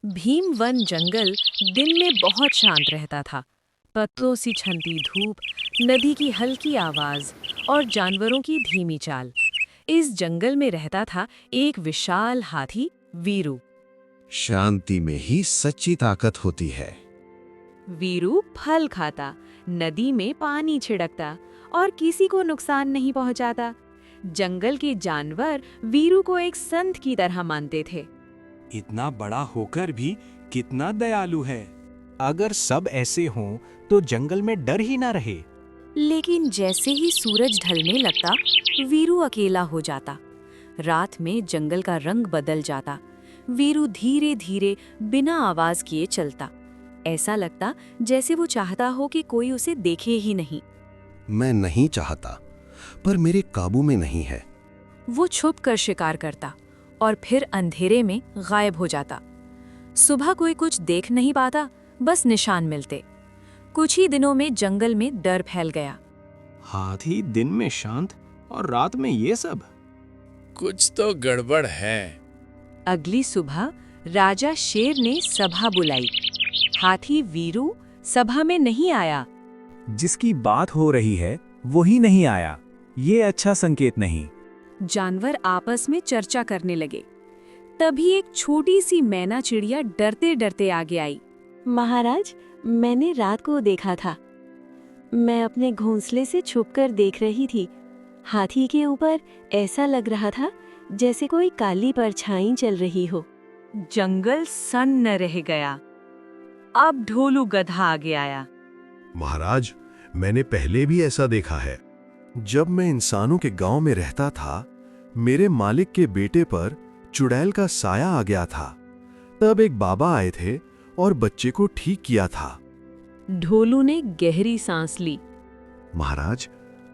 भीमवन जंगल दिन में बहुत शांत रहता था। पत्तों सी छनती धूप, नदी की हल्की आवाज और जानवरों की धीमी चाल। इस जंगल में रहता था एक विशाल हाथी, वीरू। शांति में ही सच्ची ताकत होती है। वीरू फल खाता, नदी में पानी छिड़कता और किसी को नुकसान नहीं पहुंचाता। जंगल के जानवर वीरू को एक संत की तरह मानते थे। इतना बड़ा होकर भी कितना दयालु है। अगर सब ऐसे हों तो जंगल में डर ही ना रहे। लेकिन जैसे ही सूरज ढलने लगता, वीरू अकेला हो जाता। रात में जंगल का रंग बदल जाता। वीरू धीरे धीरे बिना आवाज किए चलता। ऐसा लगता जैसे वो चाहता हो कि कोई उसे देखे ही नहीं। मैं नहीं चाहता, पर मेरे काबू में नहीं है। वो छुप कर शिकार करता और फिर अंधेरे में गायब हो जाता। सुबह कोई कुछ देख नहीं पाता, बस निशान मिलते। कुछ ही दिनों में जंगल में डर फैल गया। हाथी दिन में शांत और रात में ये सब। कुछ तो गड़बड़ है। अगली सुबह राजा शेर ने सभा बुलाई। हाथी वीरू सभा में नहीं आया। जिसकी बात हो रही है वही नहीं आया, ये अच्छा संकेत नहीं। जानवर आपस में चर्चा करने लगे। तभी एक छोटी सी मैना चिड़िया डरते डरते आगे आई। महाराज, मैंने रात को देखा था। मैं अपने घोंसले से छुपकर देख रही थी। हाथी के ऊपर ऐसा लग रहा था जैसे कोई काली परछाई चल रही हो। जंगल सन्न रह गया। अब ढोलू गधा आगे आया। महाराज, मैंने पहले भी ऐसा देखा है। जब मैं इंसानों के गांव में रहता था, मेरे मालिक के बेटे पर चुड़ैल का साया आ गया था। तब एक बाबा आए थे और बच्चे को ठीक किया था। ढोलू ने गहरी सांस ली। महाराज,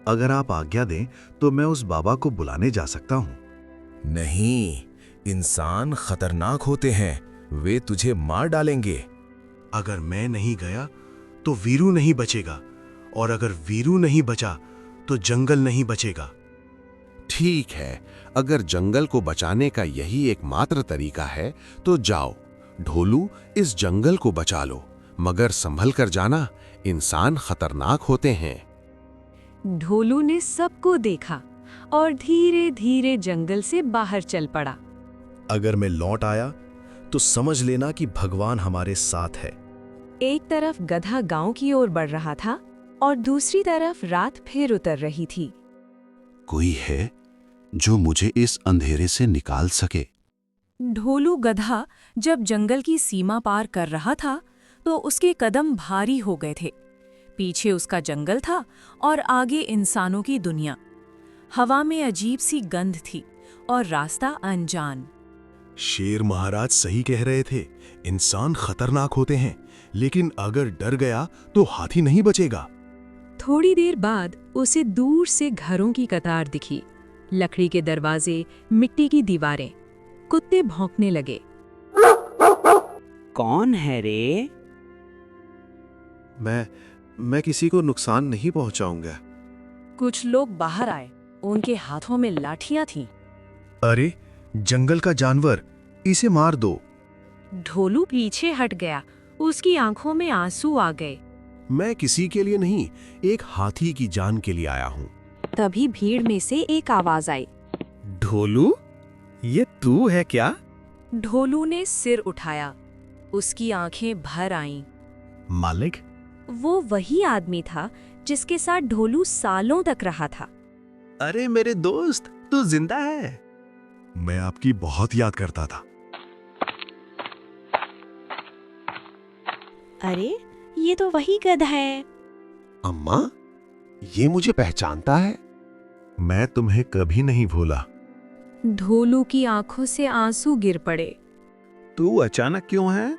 अगर आप आज्ञा दें तो मैं उस बाबा को बुलाने जा सकता हूं। नहीं, इंसान खतरनाक होते हैं, वे तुझे मार डालेंगे। अगर मैं नहीं गया तो वीरू नहीं बचेगा, और अगर वीरू नहीं बचा तो जंगल नहीं बचेगा। ठीक है, अगर जंगल को बचाने का यही एकमात्र तरीका है तो जाओ ढोलू, इस जंगल को बचा लो, मगर संभल कर जाना, इंसान खतरनाक होते हैं। ढोलू ने सबको देखा और धीरे धीरे जंगल से बाहर चल पड़ा। अगर मैं लौट आया तो समझ लेना कि भगवान हमारे साथ है। एक तरफ गधा गांव की ओर बढ़ रहा था और दूसरी तरफ रात फिर उतर रही थी। कोई है जो मुझे इस अंधेरे से निकाल सके। ढोलू गधा जब जंगल की सीमा पार कर रहा था तो उसके कदम भारी हो गए थे। पीछे उसका जंगल था और आगे इंसानों की दुनिया। हवा में अजीब सी गंध थी और रास्ता अनजान। शेर महाराज सही कह रहे थे, इंसान खतरनाक होते हैं, लेकिन अगर डर गया तो हाथी नहीं बचेगा। थोड़ी देर बाद उसे दूर से घरों की कतार दिखी। लकड़ी के दरवाजे, मिट्टी की दीवारें। कुत्ते भौंकने लगे। कौन है रे? मैं किसी को नुकसान नहीं पहुंचाऊंगा। कुछ लोग बाहर आए। उनके हाथों में लाठियां थीं। अरे, जंगल का जानवर, इसे मार दो। ढोलू पीछे हट गया। उसकी आंखों में आंसू आ गए। मैं किसी के लिए नहीं, एक हाथी की जान के लिए आया हूं। तभी भीड़ में से एक आवाज आई। ढोलू, ये तू है क्या? ढोलू ने सिर उठाया। उसकी आंखें भर आईं। मालिक? वो वही आदमी था जिसके साथ ढोलू सालों तक रहा था। अरे मेरे दोस्त, तू जिंदा है। मैं आपकी बहुत याद करता था। अरे, ये तो वही गधा है। अम्मा, ये मुझे पहचानता है। मैं तुम्हें कभी नहीं भूला। ढोलू की आंखों से आंसू गिर पड़े। तू अचानक क्यों है?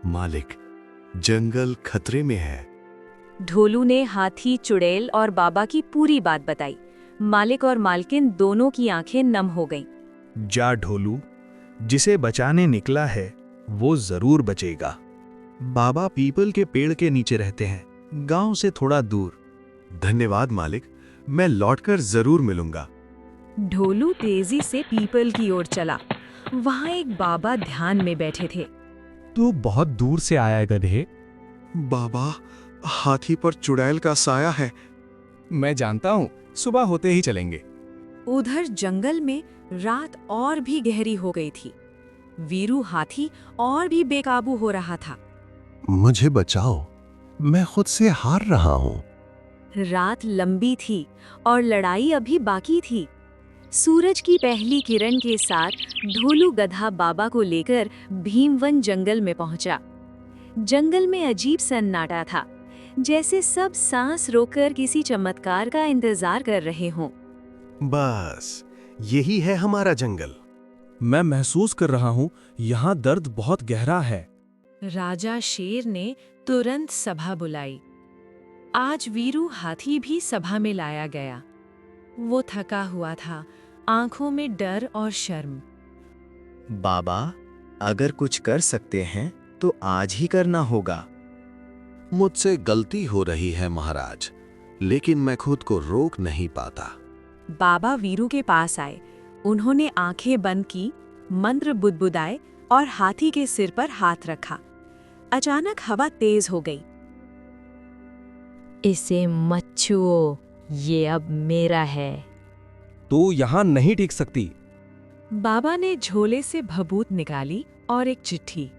मालिक, जंगल खतरे में है। ढोलू ने हाथी, चुड़ैल और बाबा की पूरी बात बताई। मालिक और मालकिन दोनों की आंखें नम हो गईं। जा ढोलू, जिसे बचाने निकला है वो जरूर बचेगा। बाबा पीपल के पेड़ के नीचे रहते हैं, गांव से थोड़ा दूर। धन्यवाद मालिक, मैं लौटकर जरूर मिलूंगा। ढोलू तेजी से पीपल की ओर चला। वहां एक बाबा ध्यान में बैठे थे। तू बहुत दूर से आया है गधे। बाबा, हाथी पर चुड़ैल का साया है। मैं जानता हूँ, सुबह होते ही चलेंगे। उधर जंगल में रात और भी गहरी हो गई थी। वीरू हाथी और भी बेकाबू हो रहा था। मुझे बचाओ, मैं खुद से हार रहा हूँ। रात लंबी थी और लड़ाई अभी बाकी थी। सूरज की पहली किरण के साथ ढोलू गधा बाबा को लेकर भीमवन जंगल में पहुंचा। जंगल में अजीब सन्नाटा था, जैसे सब सांस रोककर किसी चमत्कार का इंतजार कर रहे हों। बस यही है हमारा जंगल। मैं महसूस कर रहा हूँ, यहाँ दर्द बहुत गहरा है। राजा शेर ने तुरंत सभा बुलाई। आज वीरू हाथी भी सभा में लाया गया। वो थका हुआ था, आंखों में डर और शर्म। बाबा, अगर कुछ कर सकते हैं तो आज ही करना होगा। मुझसे गलती हो रही है महाराज, लेकिन मैं खुद को रोक नहीं पाता। बाबा वीरू के पास आए। उन्होंने आंखें बंद की, मंत्र बुदबुदाए और हाथी के सिर पर हाथ रखा। अचानक हवा तेज हो गई। इसे मत छुओ, ये अब मेरा है। तो यहाँ नहीं टिक सकती। बाबा ने झोले से भभूत निकाली और एक चिट्ठी।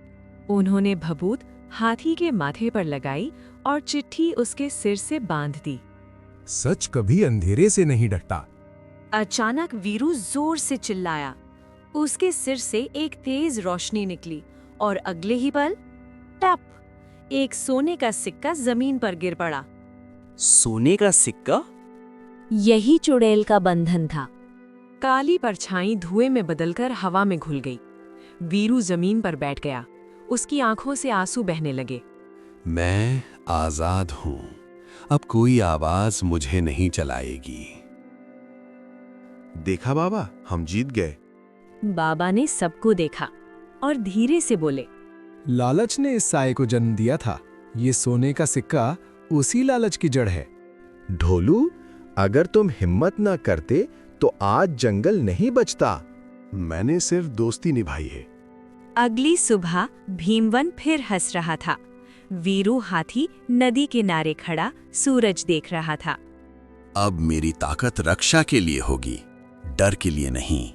उन्होंने भभूत हाथी के माथे पर लगाई और चिट्ठी उसके सिर से बांध दी। सच कभी अंधेरे से नहीं डरता। अचानक वीरू जोर से चिल्लाया। उसके सिर से एक तेज रोशनी निकली और अगले ही पल टप, एक सोने का सिक्का जमीन पर गिर पड़ा। सोने का सिक्का? यही चुड़ैल का बंधन था। काली परछाई धुएं में बदलकर हवा में घुल गई। वीरू जमीन पर बैठ गया। उसकी आंखों से आंसू बहने लगे। मैं आजाद हूँ, अब कोई आवाज मुझे नहीं चलाएगी। देखा बाबा, हम जीत गए। बाबा ने सबको देखा और धीरे से बोले, लालच ने इस साए को जन्म दिया था। ये सोने का सिक्का उसी लालच की जड़ है। ढोलू, अगर तुम हिम्मत न करते तो आज जंगल नहीं बचता। मैंने सिर्फ दोस्ती निभाई है। अगली सुबह भीमवन फिर हंस रहा था। वीरू हाथी नदी किनारे खड़ा सूरज देख रहा था। अब मेरी ताकत रक्षा के लिए होगी, डर के लिए नहीं।